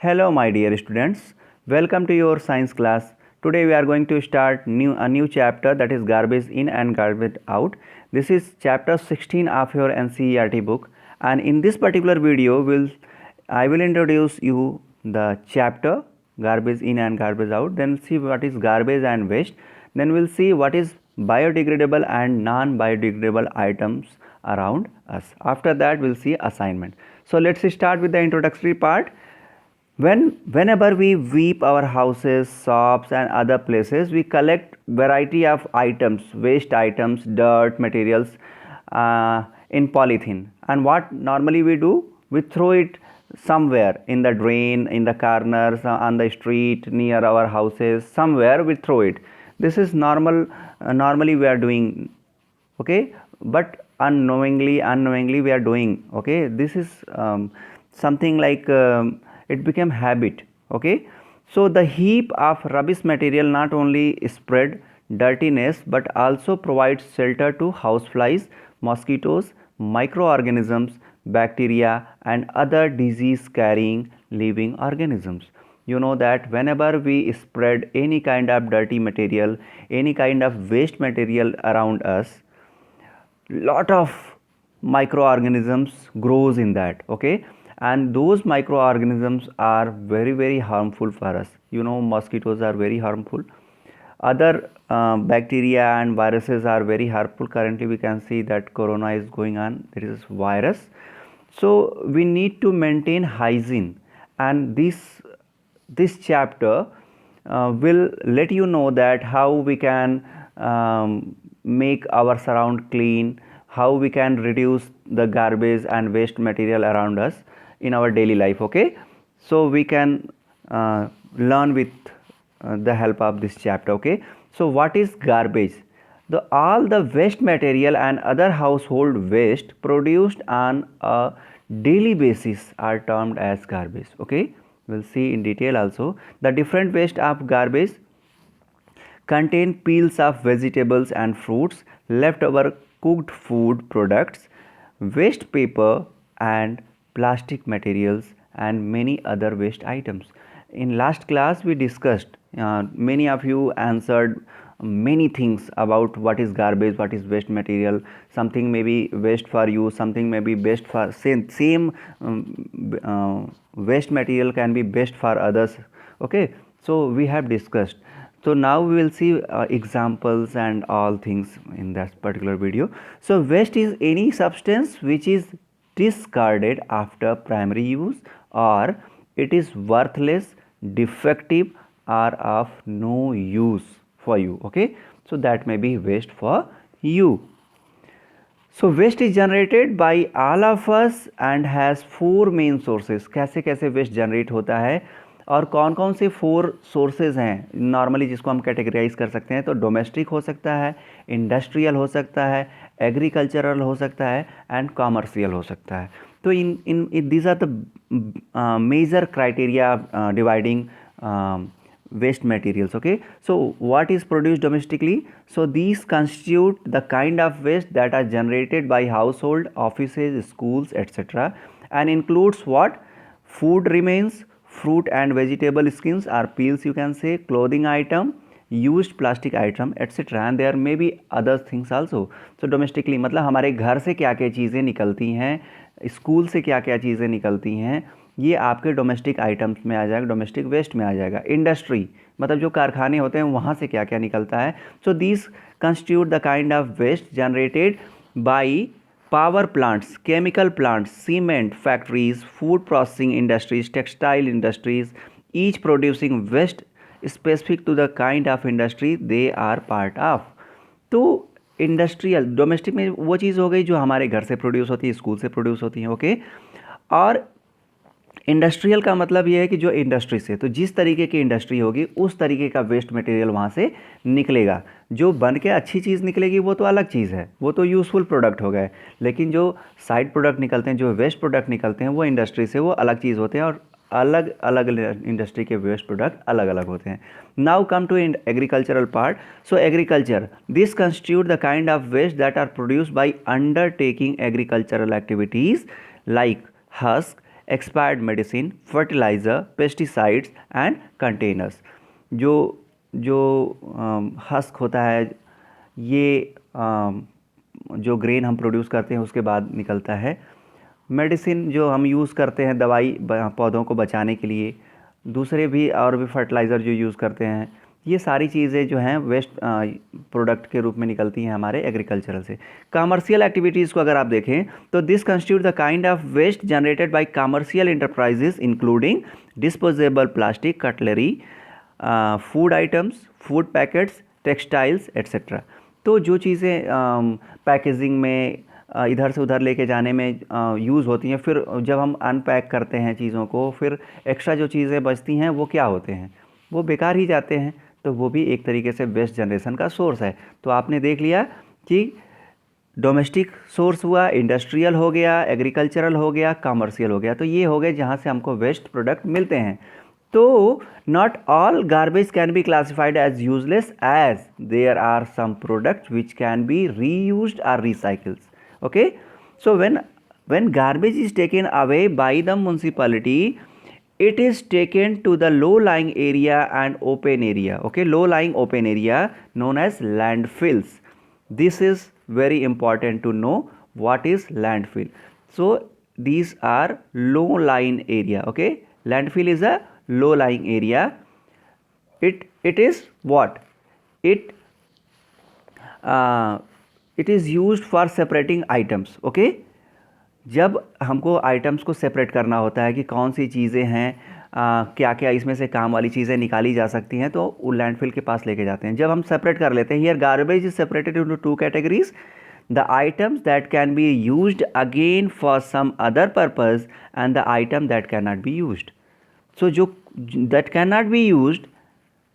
Hello, my dear students. Welcome to your science class. Today we are going to start a new chapter, that is garbage in and garbage out. This is chapter 16 of your NCERT book, and in this particular video I will introduce you the chapter garbage in and garbage out, then see what is garbage and waste, then we'll see what is biodegradable and non-biodegradable items around us. After that we'll see assignment. So let's start with the introductory part. Whenever we sweep our houses, shops and other places, we collect variety of items, waste items, dirt, materials in polythene. And what normally we do? We throw it somewhere in the drain, in the corners, on the street, near our houses, somewhere we throw it. This is normal. Normally we are doing, okay, but unknowingly we are doing, okay. This is something like it became habit, okay. So the heap of rubbish material not only spread dirtiness but also provides shelter to houseflies, mosquitoes, microorganisms, bacteria and other disease carrying living organisms. You know that whenever we spread any kind of dirty material, any kind of waste material around us, lot of microorganisms grows in that, okay, and those microorganisms are very harmful for us. You know, mosquitoes are very harmful, other bacteria and viruses are very harmful. Currently we can see that corona is going on, there is virus. So we need to maintain hygiene, and this chapter will let you know that how we can make our surround clean, how we can reduce the garbage and waste material around us in our daily life, okay. So we can learn with the help of this chapter, okay. So what is garbage? All the waste material and other household waste produced on a daily basis are termed as garbage, okay. We'll see in detail also. The different waste of garbage contain peels of vegetables and fruits, leftover cooked food products, waste paper and plastic materials and many other waste items. In last class we discussed, many of you answered many things about what is garbage, what is waste material. Something may be waste for you, something may be best for same waste material can be best for others, okay. So we have discussed. So now we will see examples and all things in that particular video. So waste is any substance which is discarded after primary use, or it is worthless, defective or of no use for you, okay. So that may be waste for you. So waste is generated by all of us and has four main sources. कैसे कैसे waste generate होता है और कौन कौन से 4 sources हैं normally जिसको हम कैटेगराइज कर सकते हैं? तो डोमेस्टिक हो सकता है, इंडस्ट्रियल हो सकता है, एग्रीकल्चरल हो सकता है एंड कॉमर्शियल हो सकता है. तो in these are the major criteria dividing waste materials, okay. So what is produced domestically? So these constitute the kind of waste that are generated by household, offices, schools, etc. and includes what? Food remains, fruit and vegetable skins or peels, you can say, clothing item, used plastic item, etc. and there may be other things also. So domestically मतलब हमारे घर से क्या क्या चीज़ें निकलती हैं, school से क्या क्या चीज़ें निकलती हैं, ये आपके डोमेस्टिक आइटम्स में आ जाएगा, डोमेस्टिक वेस्ट में आ जाएगा. इंडस्ट्री मतलब जो कारखाने होते हैं वहाँ से क्या क्या निकलता है. So this constitute the kind of waste generated by power plants, chemical plants, cement factories, food processing industries, textile industries, each producing waste specific to the kind of industry they are part of. तो industrial domestic में वो चीज़ हो गई जो हमारे घर से produce होती है, स्कूल से प्रोड्यूस होती हैं, ओके. और इंडस्ट्रियल का मतलब ये है कि जो इंडस्ट्री से, तो जिस तरीके की इंडस्ट्री होगी उस तरीके का वेस्ट मटेरियल वहाँ से निकलेगा. जो बन के अच्छी चीज़ निकलेगी वो तो अलग चीज़ है, वो तो यूज़फुल प्रोडक्ट हो गए, लेकिन जो साइड प्रोडक्ट निकलते हैं, जो वेस्ट प्रोडक्ट निकलते हैं वो इंडस्ट्री से, वो अलग चीज़ होते हैं और अलग अलग इंडस्ट्री के वेस्ट प्रोडक्ट अलग अलग होते हैं. Now come to agricultural part. So agriculture, this constitute the kind of waste that are produced by undertaking agricultural activities like husk, expired medicine, fertilizer, pesticides and containers. जो जो husk होता है, ये जो ग्रेन हम प्रोड्यूस करते हैं उसके बाद निकलता है। मेडिसिन जो हम यूज़ करते हैं दवाई पौधों को बचाने के लिए, दूसरे भी और भी फर्टिलाइज़र जो यूज़ करते हैं, ये सारी चीज़ें जो हैं वेस्ट प्रोडक्ट के रूप में निकलती हैं हमारे एग्रीकल्चरल से। कमर्शियल एक्टिविटीज़ को अगर आप देखें तो this constitute the kind of waste generated by commercial enterprises including disposable plastic, cutlery, food items, food packets, textiles etcetera. तो जो चीज़ें पैकेजिंग में इधर से उधर लेके जाने में यूज़ होती हैं, फिर जब हम अनपैक करते हैं चीज़ों को, फिर एक्स्ट्रा जो चीज़ें बचती हैं वो क्या होते हैं, वो बेकार ही जाते हैं। तो वो भी एक तरीके से वेस्ट जनरेशन का सोर्स है। तो आपने देख लिया कि डोमेस्टिक सोर्स हुआ, इंडस्ट्रियल हो गया, एग्रीकल्चरल हो गया, कमर्शियल हो गया। तो ये हो गए जहाँ से हमको वेस्ट प्रोडक्ट मिलते हैं। तो not all garbage can be classified as useless, as there are some products which can be reused or recycled. Okay, so when garbage is taken away by the municipality, it is taken to the low lying area and open area. Okay, low lying open area known as landfills. This is very important to know what is landfill. So these are low lying area. Okay, landfill is a low lying area. It is what? It is used for separating items. Okay, जब हमको items को separate करना होता है कि कौन सी चीज़ें हैं, क्या क्या इसमें से काम वाली चीज़ें निकाली जा सकती हैं, तो वो लैंडफिल के पास लेके जाते हैं। जब हम सेपरेट कर लेते हैं, here garbage is separated into two categories, the items that can be used again for some other purpose and the item that cannot be used. So जो that cannot be used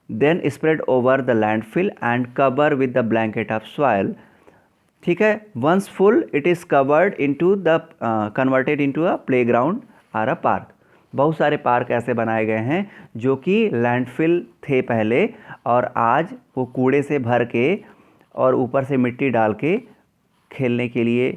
then spread over the landfill and cover with the blanket of soil. ठीक है, once full it is covered into the converted into a playground or a park. बहुत सारे park ऐसे बनाए गए हैं जो कि लैंडफिल थे पहले, और आज वो कूड़े से भर के और ऊपर से मिट्टी डाल के खेलने के लिए,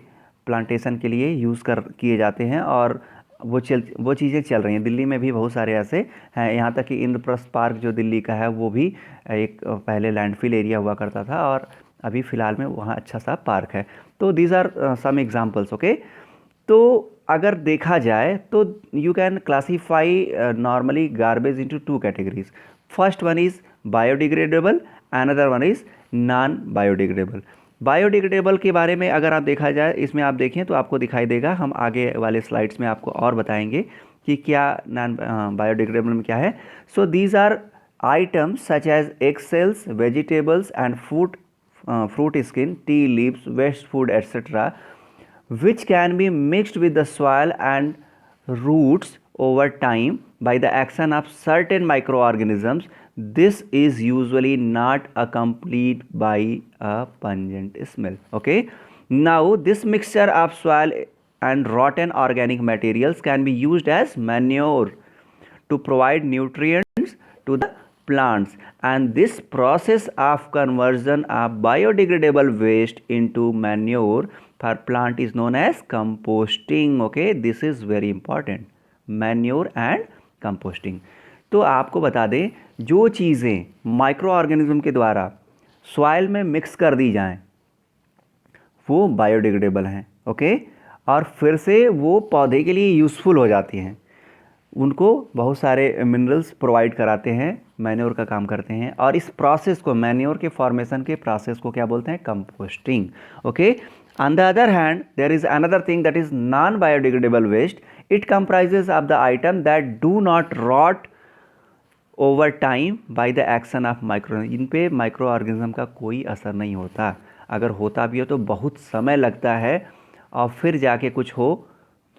प्लांटेशन के लिए यूज़ किए जाते हैं, और वो चीज़ें चल रही हैं। दिल्ली में भी बहुत सारे ऐसे हैं, यहाँ तक कि इंद्रप्रस्थ पार्क जो दिल्ली का है वो भी एक पहले लैंडफिल एरिया हुआ करता था, और अभी फ़िलहाल में वहाँ अच्छा सा पार्क है। तो these are some examples. Okay, तो अगर देखा जाए तो you can classify normally garbage into two categories. First one is biodegradable, another one is non biodegradable. Biodegradable के बारे में अगर आप देखा जाए, इसमें आप देखें तो आपको दिखाई देगा, हम आगे वाले स्लाइड्स में आपको और बताएंगे कि क्या नॉन बायोडिग्रेडेबल में क्या है. So these are items such as egg cells, vegetables and fruit skin, tea leaves, waste food etc., which can be mixed with the soil and roots over time by the action of certain microorganisms. This is usually not accompanied by a pungent smell. Okay, now this mixture of soil and rotten organic materials can be used as manure to provide nutrients to the plants, and this process of conversion of biodegradable waste into manure for plant is known as composting. Okay, this is very important, manure and composting. तो आपको बता दें, जो चीज़ें micro organism के द्वारा soil में mix कर दी जाएं वो बायोडिग्रेडेबल हैं. ओके, और फिर से वो पौधे के लिए यूज़फुल हो जाती हैं, उनको बहुत सारे मिनरल्स प्रोवाइड कराते हैं, मैन्योर का काम करते हैं, और इस प्रोसेस को, मैन्योर के फॉर्मेशन के प्रोसेस को क्या बोलते हैं? Composting. Okay, on the other hand there is another thing that is non biodegradable waste. It comprises of the item that do not rot over time by the action of micro. In पे micro organism का कोई असर नहीं होता, अगर होता भी हो तो बहुत समय लगता है और फिर जाके कुछ हो,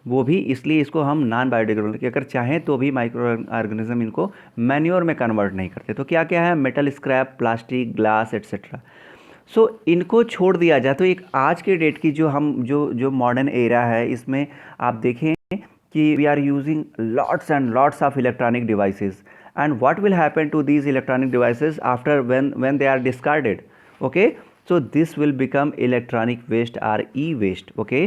वो भी इसलिए इसको हम नॉन बायोडिग्रेडेबल कि अगर चाहें तो भी माइक्रो ऑर्गेनिज्म इनको मैन्योर में कन्वर्ट नहीं करते. तो क्या क्या है? Metal scrap, plastic, glass etcetera. So इनको छोड़ दिया जाए तो एक आज के डेट की जो मॉडर्न एरा है, इसमें आप देखें कि we are using lots and lots of electronic devices, and what will happen to these electronic devices after when they are discarded. Okay, so this will become electronic waste or e-waste. Okay,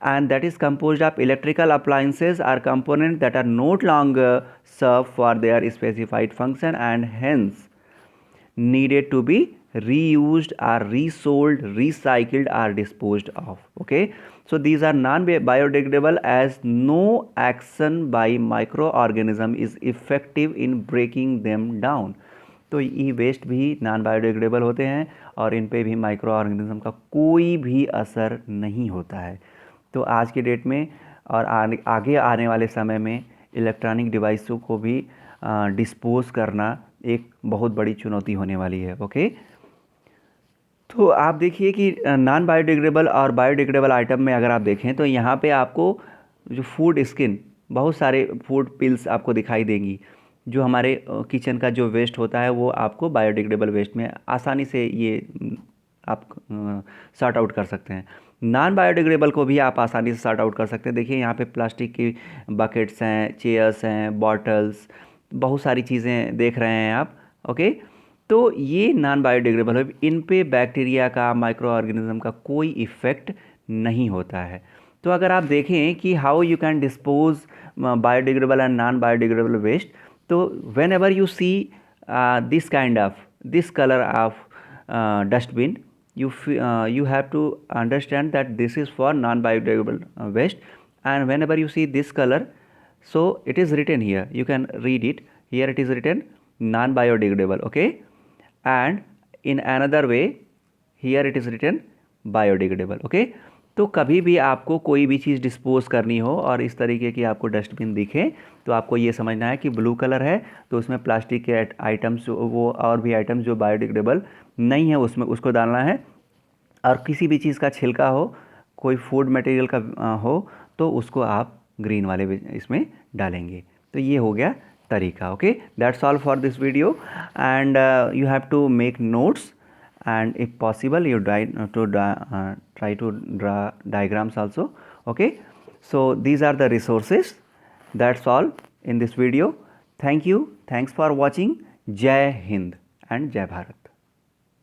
and that is composed of electrical appliances or components that are no longer serve for their specified function and hence needed to be reused or resold, recycled or disposed of. Okay, so these are non biodegradable as no action by microorganism is effective in breaking them down. तो ये waste भी non biodegradable होते हैं और इन पे भी micro organism का कोई भी असर नहीं होता है। तो आज के डेट में और आगे आने वाले समय में इलेक्ट्रॉनिक डिवाइसों को भी डिस्पोज करना एक बहुत बड़ी चुनौती होने वाली है। ओके, तो आप देखिए कि नॉन बायोडिग्रेडेबल और बायोडिग्रेडेबल आइटम में अगर आप देखें तो यहाँ पे आपको जो फूड स्किन, बहुत सारे फूड पिल्स आपको दिखाई देंगी। जो हमारे किचन का जो वेस्ट होता है वो आपको बायोडिग्रेडेबल वेस्ट में आसानी से ये आप सॉर्ट आउट कर सकते हैं। नॉन बायोडिग्रेडेबल को भी आप आसानी से सॉर्ट आउट कर सकते हैं। देखिए यहाँ पे प्लास्टिक की बकेट्स हैं, चेयर्स हैं, बॉटल्स, बहुत सारी चीज़ें देख रहे हैं आप। ओके, तो ये नॉन बायोडिग्रेडेबल है, इन पे बैक्टीरिया का, माइक्रो ऑर्गेनिज्म का कोई इफ़ेक्ट नहीं होता है। तो अगर आप देखें कि how you can dispose biodegradable and non biodegradable waste, तो whenever you see this kind of this colour of dustbin, you have to understand that this is for non biodegradable waste, and whenever you see this color, so it is written here, you can read it here, it is written non biodegradable. Okay, and in another way here it is written biodegradable. Okay, तो कभी भी आपको कोई भी चीज़ dispose करनी हो और इस तरीके की आपको डस्टबिन दिखे तो आपको ये समझना है कि ब्लू कलर है तो उसमें प्लास्टिक के आइटम्स, वो और भी आइटम्स जो बायोडिग्रेडेबल नहीं है उसमें उसको डालना है, और किसी भी चीज़ का छिलका हो, कोई फूड मटेरियल का हो तो उसको आप ग्रीन वाले इसमें डालेंगे। तो ये हो गया तरीका। Okay, that's all for this video and you have to make notes and if possible you try to draw diagrams also. Okay, so these are the resources. That's all in this video. Thank you, thanks for watching. Jai Hind and Jai Bharat.